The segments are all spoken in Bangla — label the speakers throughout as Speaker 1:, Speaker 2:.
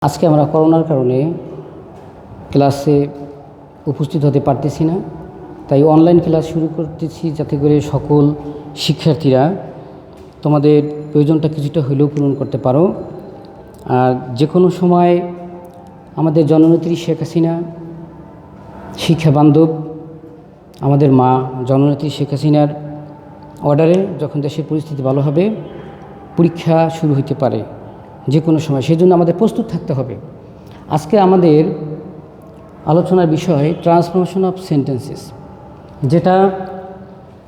Speaker 1: আজকে আমরা করোনার কারণে ক্লাসে উপস্থিত হতে পারতেছি না, তাই অনলাইন ক্লাস শুরু করতেছি যাতে করে সকল শিক্ষার্থীরা তোমাদের প্রয়োজনটা কিছুটা হলেও পূরণ করতে পারো। আর যে কোনো সময় আমাদের জননেত্রী শেখ হাসিনা শিক্ষা বান্ধব, আমাদের মা জননেত্রী শেখ হাসিনার অর্ডারে যখন দেশের পরিস্থিতি ভালো হবে পরীক্ষা শুরু হতে পারে যে কোনো সময়, সেজন্য আমাদের প্রস্তুত থাকতে হবে। আজকে আমাদের আলোচনার বিষয় ট্রান্সফরমেশন অফ সেন্টেন্সেস, যেটা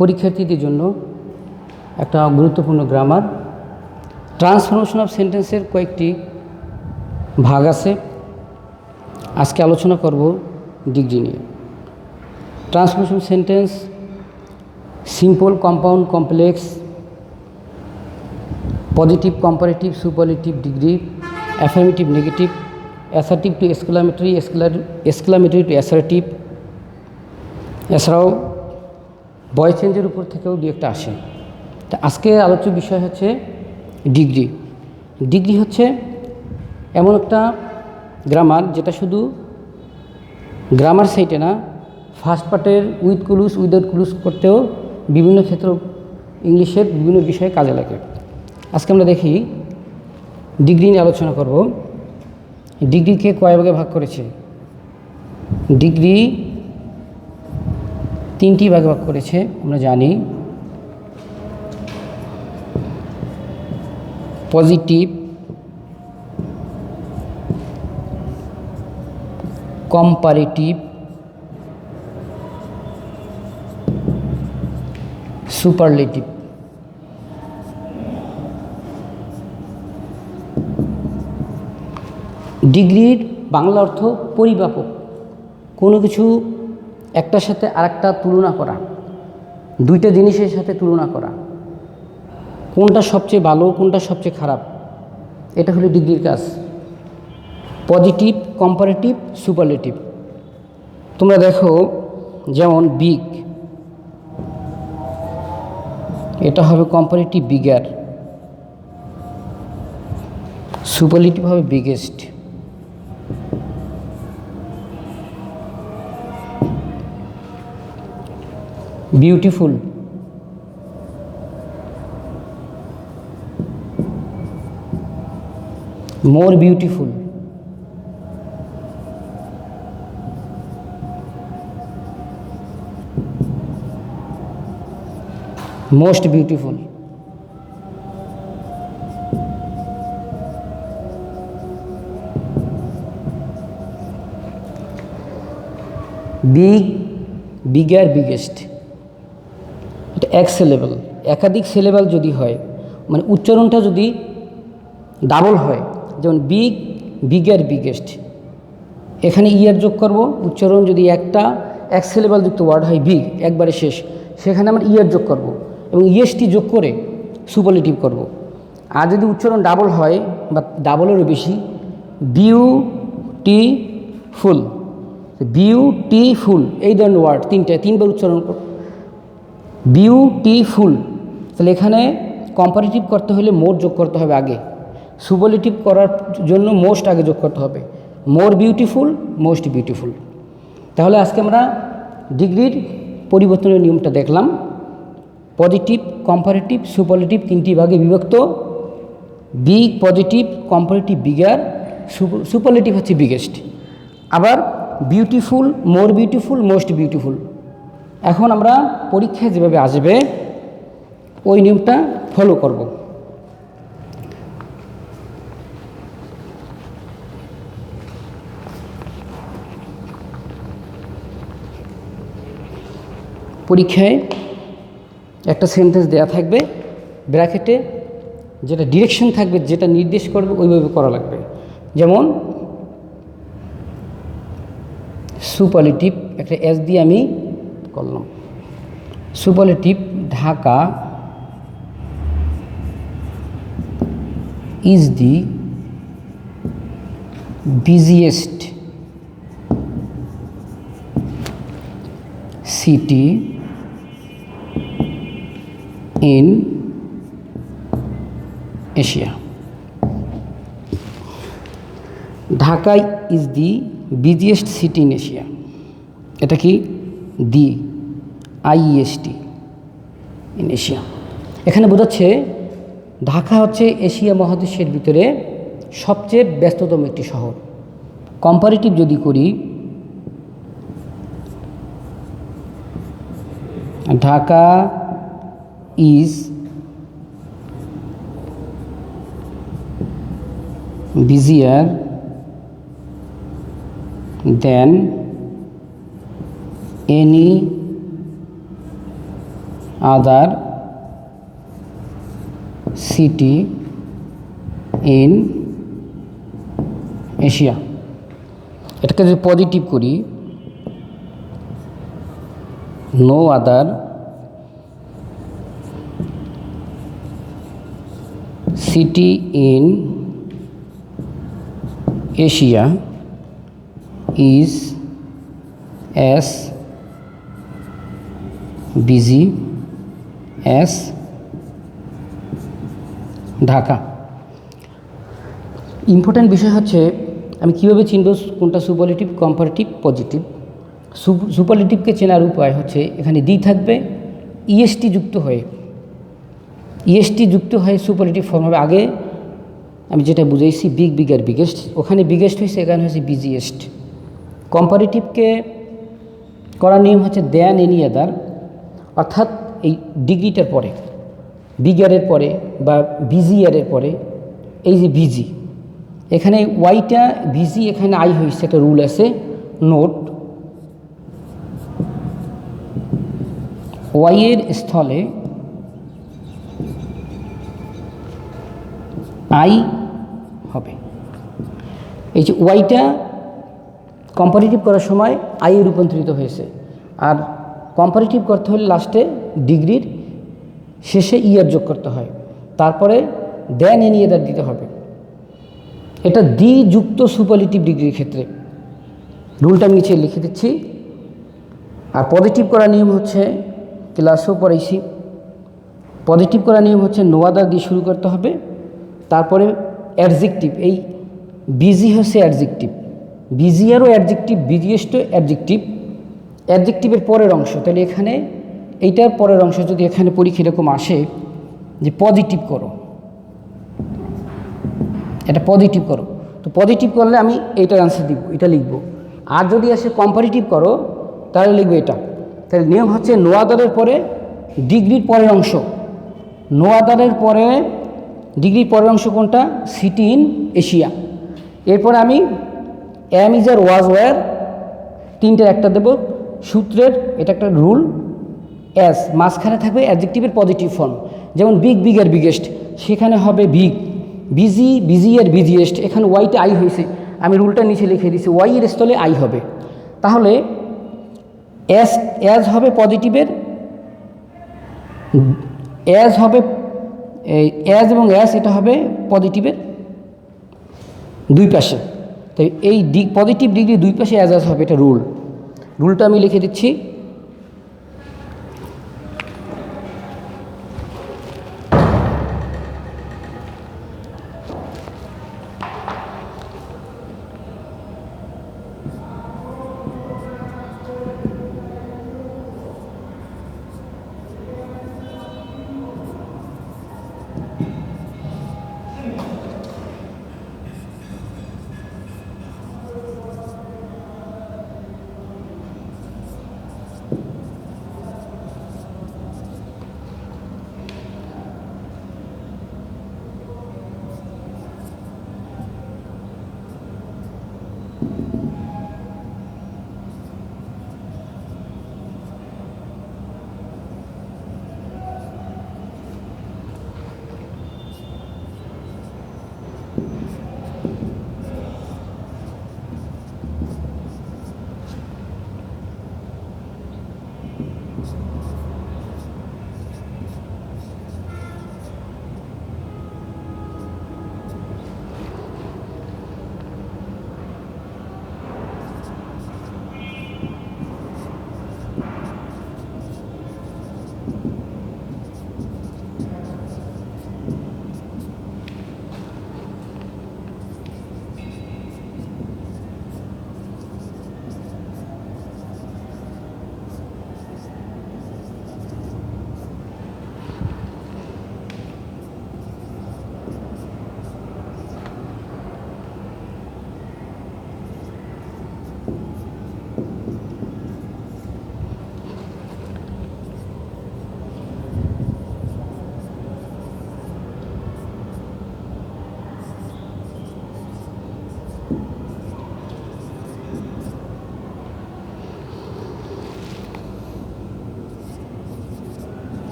Speaker 1: পরীক্ষার্থীদের জন্য একটা গুরুত্বপূর্ণ গ্রামার। ট্রান্সফরমেশন অফ সেন্টেন্সের কয়েকটি ভাগ আছে, আজকে আলোচনা করব ডিগ্রি নিয়ে। Transformation sentence simple, compound, complex, positive, comparative, superlative, degree, affirmative, negative, assertive two exclamatory, exclamatory two assertive. এছাড়াও ভয়েস চেঞ্জের উপর থেকেও দু একটা আসে। তা আজকে আলোচ্য বিষয় হচ্ছে ডিগ্রি। ডিগ্রি হচ্ছে এমন একটা গ্রামার যেটা শুধু গ্রামার সাইটে না, ফার্স্ট পার্টের উইথ ক্লুজ, উইদাউট ক্লুজ করতেও বিভিন্ন ক্ষেত্রে ইংলিশের বিভিন্ন বিষয়ে কাজে লাগে। আজকে আমরা দেখি ডিগ্রি নিয়ে আলোচনা করব। ডিগ্রিকে কয় ভাগে ভাগ করেছে? ডিগ্রি তিনটি ভাগে ভাগ করেছে, আমরা জানি। Positive, comparative, superlative. ডিগ্রির বাংলা অর্থ পরিমাপক, কোনো কিছু একটার সাথে আরেকটা তুলনা করা, দুইটা জিনিসের সাথে তুলনা করা, কোনটা সবচেয়ে ভালো কোনটা সবচেয়ে খারাপ, এটা হলো ডিগ্রির কাজ। Positive, comparative, superlative. তোমরা দেখো, যেমন বিগ, এটা হবে কম্পারেটিভ বিগার, সুপারলেটিভ হবে biggest. Beautiful, more beautiful. Most beautiful. Big, bigger, biggest. এটা এক সিলেবল। একাধিক সিলেবল যদি হয়, মানে উচ্চারণটা যদি ডাবল হয়, যেমন বিগ, বিগার, বিগেস্ট, এখানে ইয়ার যোগ করব। উচ্চারণ যদি এক সিলেবল যুক্ত ওয়ার্ড হয়, বিগ একবারে শেষ, সেখানে আমরা ইয়ার যোগ করব এবং ইএসটি যোগ করে সুপারলেটিভ করব। আর যদি উচ্চারণ ডাবল হয় বা ডাবলেরও বেশি, বিউটিফুল, বিউটিফুল, এই ধরনের ওয়ার্ড তিনবার উচ্চারণ করব। বিউটিফুল, তাহলে এখানে কম্পারেটিভ করতে হলে মোর যোগ করতে হবে আগে, সুপারলেটিভ করার জন্য মোস্ট আগে যোগ করতে হবে। More beautiful, most beautiful. তাহলে আজকে আমরা ডিগ্রির পরিবর্তনের নিয়মটা দেখলাম। পজিটিভ, কম্পারেটিভ, সুপারলেটিভ তিনটি ভাগে বিভক্ত। Big, positive, comparative, bigger, superlative হচ্ছে বিগেস্ট। আবার beautiful, more beautiful, most beautiful. এখন আমরা পরীক্ষায় যেভাবে আসবে ওই নিয়মটা ফলো করব। পরীক্ষায় একটা সেন্টেন্স দেয়া থাকবে, ব্র্যাকেটে যেটা ডিরেকশন থাকবে, যেটা নির্দেশ করবে ওইভাবে করা লাগবে। যেমন সুপারলেটিভ, একটা এস দিয়ে আমি করলাম। Superlative, Dhaka is the busiest city in Asia. Dhaka is the busiest city in Asia. এটা কি? দি আইএসটি ইন এশিয়া। এখানে বোঝাচ্ছে ঢাকা হচ্ছে এশিয়া মহাদেশের ভিতরে সবচেয়ে ব্যস্ততম একটি শহর। কম্পারেটিভ যদি করি, Dhaka is busier than any other city in Asia। এটাকে যদি পজিটিভ করি, no other city in Asia is as busy as Dhaka. Important বিষয় হচ্ছে আমি কীভাবে চিনব কোনটা সুপারলেটিভ, কম্পারেটিভ, পজিটিভ। সুপারলেটিভকে চেনার উপায় হচ্ছে এখানে দি থাকবে, ইএসটি যুক্ত হয়ে, ইএসটি যুক্ত হয়ে সুপারলেটিভ ফর্ম হবে। আগে আমি যেটা বুঝাইছি বিগ, বিগার, বিগেস্ট, ওখানে বিগেস্ট হয়েছে, এখানে হয়েছে বিজিয়েস্ট। কম্পারেটিভকে করার নিয়ম হচ্ছে দেন এনি আদার, অর্থাৎ এই ডিগ্রিটার পরে, বিগারের পরে বা বিজিয়ারের পরে এই যে বিজি, এখানে ওয়াইটা বিজি, এখানে আই হয়েছে, একটা রুল আছে, নোট ওয়াইয়ের স্থলে আই হবে। এই যে ওয়াইটা কম্পারেটিভ করার সময় আইয়ে রূপান্তরিত হয়েছে, আর কম্পারেটিভ করতে হলে লাস্টে ডিগ্রির শেষে ইয়ার যোগ করতে হয়, তারপরে দেন এনি আদার দিতে হবে। এটা দি যুক্ত সুপারলেটিভ ডিগ্রির ক্ষেত্রে। রুলটা আমি নিচে লিখে দিচ্ছি। আর পজিটিভ করার নিয়ম হচ্ছে, ক্লাসেও পড়াইছি, পজিটিভ করার নিয়ম হচ্ছে নো আদার দিয়ে শুরু করতে হবে, তারপরে অ্যাডজেক্টিভ, এই বিজি হচ্ছে অ্যাডজেক্টিভ, বিজিয়ারও অ্যাডজেক্টিভ, বিজিয়েস্টও অ্যাডজেক্টিভ, অ্যাডজেক্টিভের পরের অংশ। তাহলে এখানে এইটার পরের অংশ যদি এখানে পরীক্ষা এরকম আসে যে পজিটিভ করো, এটা পজিটিভ করো, তো পজিটিভ করলে আমি এইটার অ্যান্সার দিব, এটা লিখব। আর যদি আসে কম্পারেটিভ করো তাহলে লিখবো এটা। তাহলে নিয়ম হচ্ছে নো আদারের পরে ডিগ্রির পরের অংশ, নো আদারের পরে ডিগ্রির পরের অংশ কোনটা? City in Asia. এরপরে আমি অ্যাম, ইজ, আর, ওয়াজ, ওয়ার, তিনটের একটা দেব সূত্রের, এটা একটা রুল। অ্যাস, মাঝখানে থাকবে অ্যাডজেক্টিভের পজিটিভ ফর্ম, যেমন বিগ, বিগার, বিগেস্ট, সেখানে হবে বিগ। বিজি, বিজিয়ার, বিজিয়েস্ট, এখানে ওয়াইটা আই হয়েছে, আমি রুলটা নিচে লিখে দিয়েছি, ওয়াইয়ের স্থলে আই হবে। তাহলে অ্যাস, অ্যাজ হবে পজিটিভের, অ্যাজ হবে অ্যাজ এবং অ্যাস, এটা হবে পজিটিভের দুই পাশে। তাই এই পজিটিভ ডিগ্রি দুই পাশে অ্যাজ অ্যাজ হবে, এটা রুল। রুলটা আমি লিখে দিচ্ছি।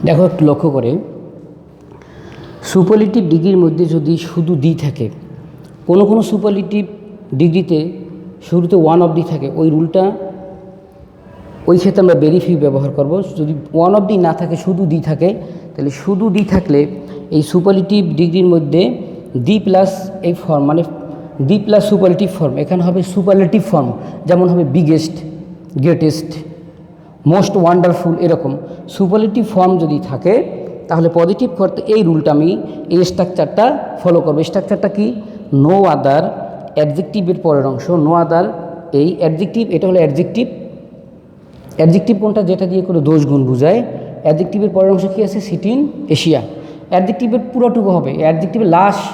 Speaker 1: দেখো একটু লক্ষ্য করে, সুপারলেটিভ ডিগ্রির মধ্যে যদি শুধু দি থাকে, কোনো কোনো সুপারলেটিভ ডিগ্রিতে শুরুতে ওয়ান অফ দি থাকে, ওই রুলটা ওই ক্ষেত্রে আমরা ভেরিফিউ ব্যবহার করব। যদি ওয়ান অফ দি না থাকে, শুধু দি থাকে, তাহলে শুধু দি থাকলে এই সুপারলেটিভ ডিগ্রির মধ্যে দি প্লাস এই ফর্ম, মানে দি প্লাস সুপারলেটিভ ফর্ম, এখানে হবে সুপারলেটিভ ফর্ম, যেমন হবে বিগেস্ট, গ্রেটেস্ট, মোস্ট ওয়ান্ডারফুল, এরকম সুপারলেটিভ ফর্ম যদি থাকে তাহলে পজিটিভ করতে এই রুলটা আমি, এই স্ট্রাকচারটা ফলো করবো। স্ট্রাকচারটা কি? নো আদার, অ্যাডজেক্টিভের পরের অংশ নো আদার, এই অ্যাডজেক্টিভ, এটা হলো অ্যাডজেক্টিভ। অ্যাডজেক্টিভ কোনটা? যেটা দিয়ে কোনো দোষ গুণ বোঝায়। অ্যাডজেক্টিভের পরের অংশ কী আছে? City in Asia. অ্যাডজেক্টিভের পুরোটুকু হবে, অ্যাডজেক্টিভের লাস্ট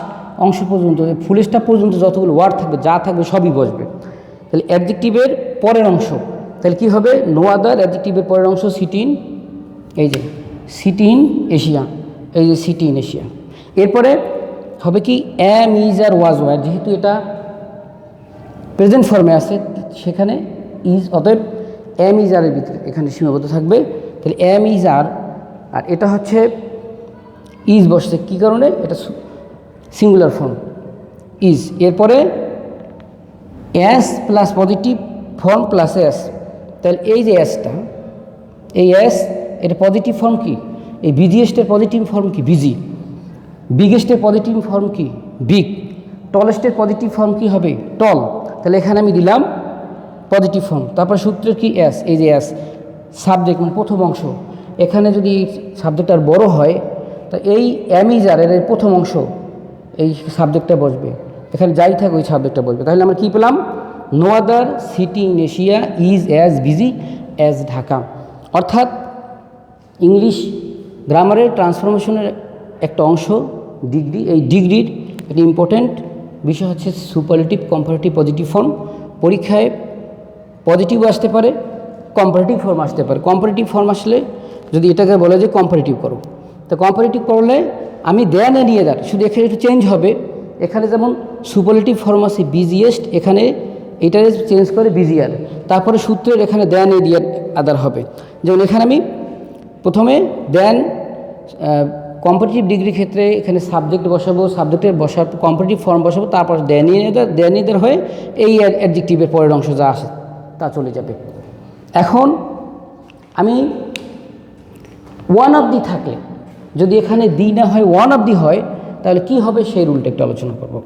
Speaker 1: অংশ পর্যন্ত, ফুল স্টপ পর্যন্ত যতগুলো ওয়ার্ড থাকবে, যা থাকবে সবই বসবে। তাহলে অ্যাডজেক্টিভের পরের অংশ তাহলে কী হবে? নো আদার, অ্যাডজেক্টিভের পরের অংশ সিটি ইন, এই যে সিটি ইন এশিয়া, এই যে সিটি ইন এশিয়া। এরপরে হবে কি? অ্যাম, ইজ আর ওয়াজ ওয়ার, যেহেতু এটা প্রেজেন্ট ফর্মে আছে সেখানে ইজ, অতএব অ্যাম ইজ আরের ভিতরে এখানে সীমাবদ্ধ থাকবে। তাহলে অ্যাম ইজ আর, আর এটা হচ্ছে ইজ বসছে, কী কারণে? এটা সিঙ্গুলার ফর্ম ইজ। এরপরে S plus positive form plus S, তাহলে এই যে এসটা, এই এস, এটা পজিটিভ ফর্ম কি? এই বিজিয়েস্টের পজিটিভ ফর্ম কি? বিজি। বিগেস্টের পজিটিভ ফর্ম কি? বিগ। টলেস্টের পজিটিভ ফর্ম কি হবে? টল। তাহলে এখানে আমি দিলাম পজিটিভ ফর্ম। তারপর সূত্রের কি? এস, এই যে এস সাবজেক্ট, মানে প্রথম অংশ। এখানে যদি সাবজেক্টটার বড় হয় তা এই অ্যামিজারের প্রথম অংশ এই সাবজেক্টটা বসবে, এখানে যাই থাকে ওই সাবজেক্টটা বসবে। তাহলে আমরা কী পেলাম? No other city in Asia is as busy as Dhaka. অর্থাৎ ইংলিশ গ্রামারের ট্রান্সফরমেশনের একটা অংশ ডিগ্রি। এই ডিগ্রির একটি ইম্পর্ট্যান্ট বিষয় হচ্ছে সুপারলেটিভ, কম্পারেটিভ, পজিটিভ ফর্ম। পরীক্ষায় পজিটিভও আসতে পারে, কম্পারেটিভ ফর্ম আসতে পারে। কম্পারেটিভ ফর্ম আসলে যদি এটাকে বলে যে কম্পারেটিভ করো, তো কম্পারেটিভ করলে আমি দেন এ নিয়ে যার, শুধু এখানে একটু চেঞ্জ হবে। এখানে যেমন সুপারলেটিভ ফর্ম আছে বিজিয়েস্ট, এখানে এটারে চেঞ্জ করে বিজিয়ার, তারপরে সূত্রের এখানে দেন এ দিয়ে আদার হবে। যেমন এখানে আমি প্রথমে দেন কম্পারেটিভ ডিগ্রির ক্ষেত্রে এখানে সাবজেক্ট বসাবো, সাবজেক্টের বসার কম্পারেটিভ ফর্ম বসাবো, তারপর দেন এদের হয়ে এই অ্যাডজেক্টিভের পরের অংশ যা আসে তা চলে যাবে। এখন আমি ওয়ান অফ দি থাকে, যদি এখানে দি না হয় ওয়ান অফ দি হয়, তাহলে কি হবে সেই রুলটা একটু আলোচনা করব।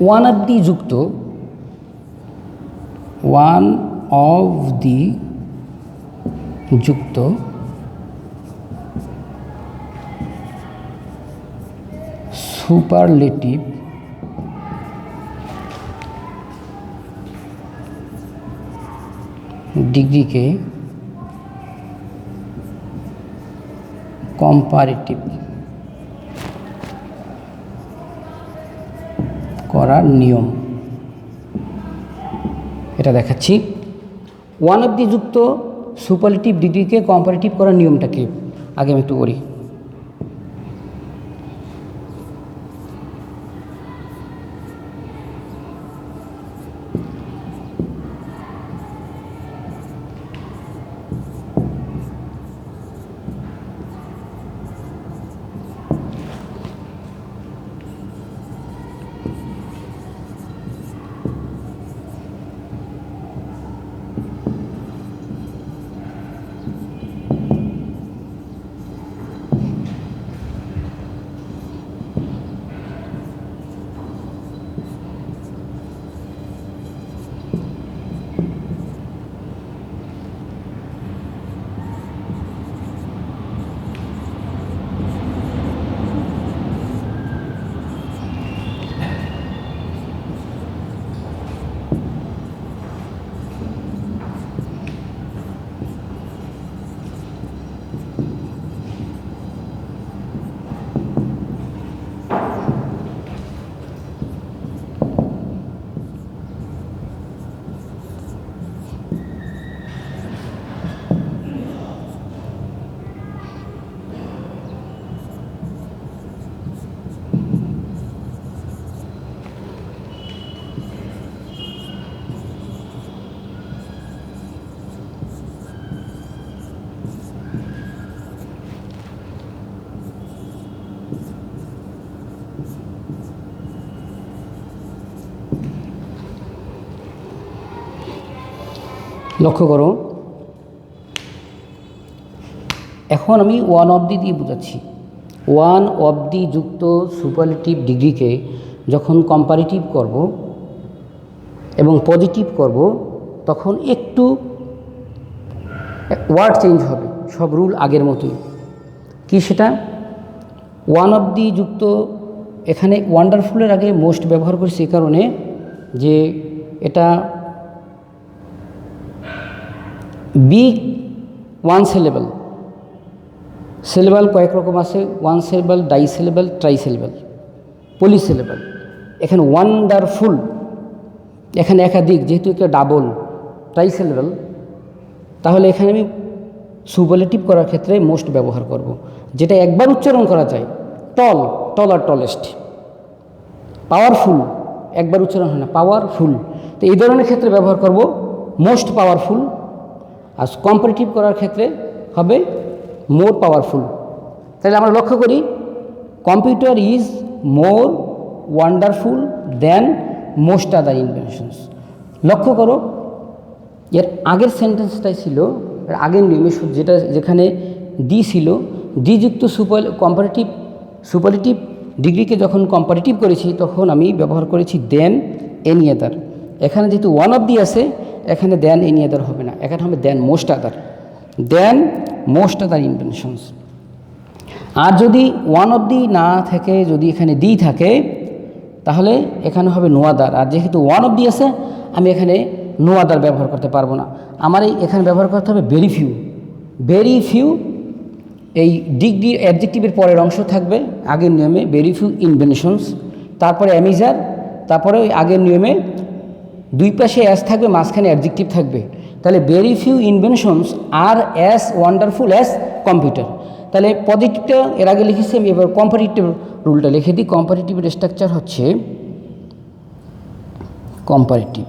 Speaker 1: ওয়ান অফ দি যুক্ত, ওয়ান অফ দি যুক্ত সুপারলেটিভ ডিগ্রিকে কম্পারেটিভ করার নিয়ম, এটা দেখাচ্ছি। ওয়ান অফ দি যুক্ত সুপারলেটিভ ডিগ্রিকে কম্পারেটিভ করার নিয়মটা কি আগে আমি একটু করি। লক্ষ্য করো, এখন আমি ওয়ান অবধি দিয়ে বোঝাচ্ছি। ওয়ান অবধি যুক্ত সুপারলেটিভ ডিগ্রিকে যখন কম্পারেটিভ করব এবং পজিটিভ করব, তখন একটু ওয়ার্ড চেঞ্জ হবে, সব রুল আগের মতোই। কি সেটা? ওয়ান অবধি যুক্ত, এখানে ওয়ান্ডারফুলের আগে মোস্ট ব্যবহার করছি এই কারণে যে এটা বিগ ওয়ান সিলেবল। সিলেবল কয়েক রকম আছে, one syllable, die syllable, try syllable, polysyllable. এখানে ওয়ান্ডারফুল, এখানে একাধিক, যেহেতু এটা ডাবল ট্রাই সিলেবল, তাহলে এখানে আমি সুপারলেটিভ করার ক্ষেত্রে মোস্ট ব্যবহার করব, যেটা একবার উচ্চারণ করা যায়। টল, টল আর টলেস্ট। পাওয়ারফুল একবার উচ্চারণ হয় না, পাওয়ারফুল। তো এই ধরনের ক্ষেত্রে ব্যবহার করব মোস্ট পাওয়ারফুল। আর কম্পারেটিভ করার ক্ষেত্রে হবে মোর পাওয়ারফুল। তাহলে আমরা লক্ষ্য করি, computer is more wonderful than most other inventions. লক্ষ্য করো, এর আগের সেন্টেন্সটাই ছিল, এর আগের নিয়মে যেটা, যেখানে ডি ছিল, ডি যুক্ত সুপারলেটিভ ডিগ্রিকে যখন কম্পারেটিভ করেছি তখন আমি ব্যবহার করেছি দেন এনি আদার। এখানে যেহেতু ওয়ান অফ দি আছে, এখানে দেন এনি আদার হবে না, এখানে হবে দেন মোস্ট আদার, দেন মোস্ট আদার ইনভেনশনস। আর যদি ওয়ান অফ দি না থাকে, যদি এখানে ডি থাকে, তাহলে এখানে হবে নো আদার। আর যেহেতু ওয়ান অফ দি আছে, আমি এখানে নো আদার ব্যবহার করতে পারবো না, আমার এখানে ব্যবহার করতে হবে ভেরি ফিউ। ভেরি ফিউ, এই ডিগ্রি অ্যাডজেক্টিভের পরের অংশ থাকবে আগের নিয়মে ভেরি ফিউ ইনভেনশনস, তারপরে অ্যামিজার, তারপরে ওই আগের নিয়মে দুই পাশে অ্যাস থাকবে, মাঝখানে অ্যাডজেক্টিভ থাকবে। তাহলে ভেরি ফিউ ইনভেনশনস আর অ্যাস ওয়ান্ডারফুল অ্যাস কম্পিউটার। তাহলে পজিটিভটা এর আগে লিখেছি, আমি এবার কম্পারেটিভ রুলটা লিখে দিই। কম্পারেটিভের স্ট্রাকচার হচ্ছে কম্পারেটিভ,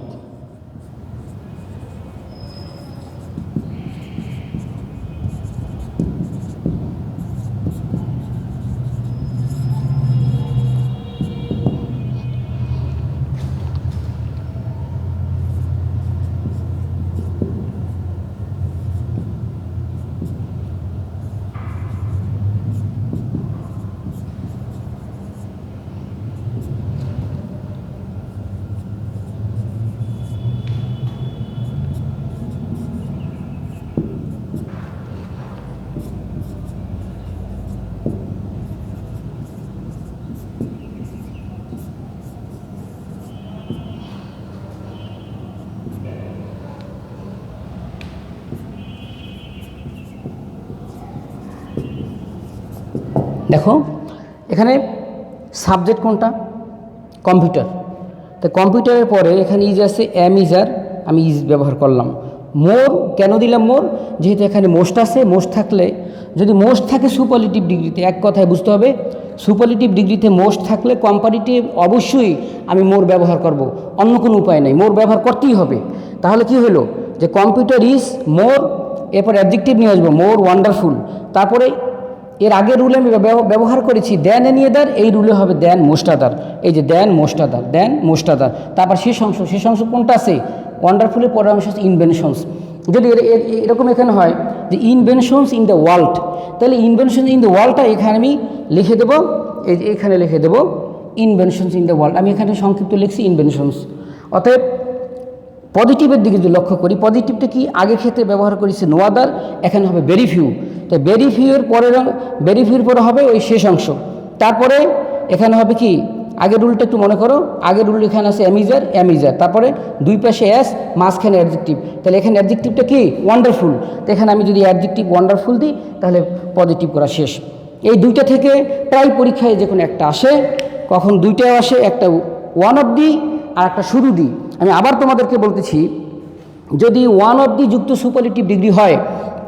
Speaker 1: দেখো এখানে সাবজেক্ট কোনটা? কম্পিউটার। তো কম্পিউটারের পরে এখানে ইজ আছে, এম ইজার, আমি ইজ ব্যবহার করলাম। মোর কেন দিলাম মোর? যেহেতু এখানে মোস্ট আছে, মোস্ট থাকলে, যদি মোস্ট থাকে সুপারলেটিভ ডিগ্রিতে, এক কথায় বুঝতে হবে, সুপারলেটিভ ডিগ্রিতে মোস্ট থাকলে কম্পারেটিভ অবশ্যই আমি মোর ব্যবহার করব, অন্য কোনো উপায় নেই, মোর ব্যবহার করতেই হবে। তাহলে কি হলো যে কম্পিউটার ইজ মোর, এরপর অ্যাডজেক্টিভ নিয়ে আসবো মোর ওয়ান্ডারফুল, তারপরে এর আগের রুলে আমি ব্যবহার করেছি দেন এনি আদার, এই রুলে হবে দেন মোস্ট আদার। এই যে দেন মোস্ট আদার, দেন মোস্ট আদার। তারপর শেষ অংশ কোনটা আছে? ওয়ান্ডারফুলের পরের অংশ হচ্ছে ইনভেনশনস। যদি এরকম এখানে হয় যে ইনভেনশনস ইন দ্য ওয়ার্ল্ড, তাহলে ইনভেনশনস ইন দ্য ওয়ার্ল্ডটা এখানে আমি লিখে দেবো, এখানে লিখে দেবো ইনভেনশনস ইন দ্য ওয়ার্ল্ড। আমি এখানে সংক্ষিপ্ত লিখছি ইনভেনশনস। অতএব পজিটিভের দিকে যদি লক্ষ্য করি, পজিটিভটা কি আগের ক্ষেত্রে ব্যবহার করেছি নো আদার, এখানে হবে ভেরি ফিউ। তো ভেরি ফিউর পরে হবে ওই শেষ অংশ। তারপরে এখানে হবে কি, আগের রুলটা একটু মনে করো, আগের রুল এখানে আছে অ্যামিজার, তারপরে দুই পাশে অ্যাস, মাঝখানে অ্যাডজেক্টিভ। তাহলে এখানে অ্যাডজেক্টিভটা কি? ওয়ান্ডারফুল। তো এখানে আমি যদি অ্যাডজেক্টিভ ওয়ান্ডারফুল দিই, তাহলে পজিটিভ করা শেষ। এই দুইটা থেকে প্রায় পরীক্ষায় যে কোনো একটা আসে, কখন দুইটাও আসে, একটা ওয়ান অফ দি আর একটা শুরু দিই। আমি আবার তোমাদেরকে বলতেছি, যদি ওয়ান অফ দি যুক্ত সুপারলেটিভ ডিগ্রি হয়,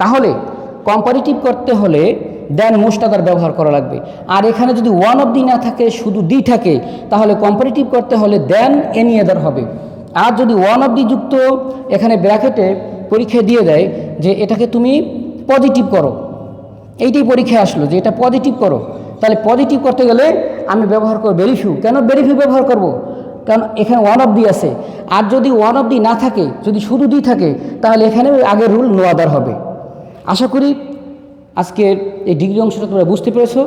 Speaker 1: তাহলে কম্পারেটিভ করতে হলে দেন মোস্ট আদার ব্যবহার করা লাগবে। আর এখানে যদি ওয়ান অফ দি না থাকে, শুধু দি থাকে, তাহলে কম্পারেটিভ করতে হলে দেন এনি আদার হবে। আর যদি ওয়ান অফ দি যুক্ত এখানে ব্র্যাকেটে পরীক্ষায় দিয়ে দেয় যে এটাকে তুমি পজিটিভ করো, এইটাই পরীক্ষায় আসলো যে এটা পজিটিভ করো, তাহলে পজিটিভ করতে গেলে আমি ব্যবহার করব ভেরি ফিউ। কেন ভেরি ফিউ ব্যবহার করব? কারণ এখানে ওয়ান অফ দি আছে, আর যদি ওয়ান অফ দি না থাকে, যদি শুধু দি থাকে, তাহলে এখানে ওই আগের রুল নো আদার হবে। আশা করি আজকের এই ডিগ্রি অংশটা তোমরা বুঝতে পেরেছো।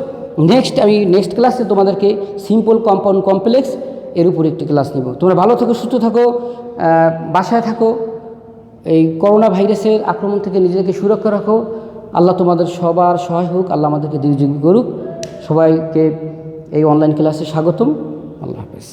Speaker 1: নেক্সট ক্লাসে তোমাদেরকে সিম্পল কম্পাউন্ড কমপ্লেক্স এর উপর একটি ক্লাস নেব। তোমরা ভালো থাকো, সুস্থ থাকো, বাসায় থাকো, এই করোনা ভাইরাসের আক্রমণ থেকে নিজেদেরকে সুরক্ষা রাখো। আল্লাহ তোমাদের সবার সহায় হোক, আল্লাহ আমাদেরকে দীর্ঘজীবী করুক। সবাইকে এই অনলাইন ক্লাসে স্বাগতম। আল্লাহ হাফেজ।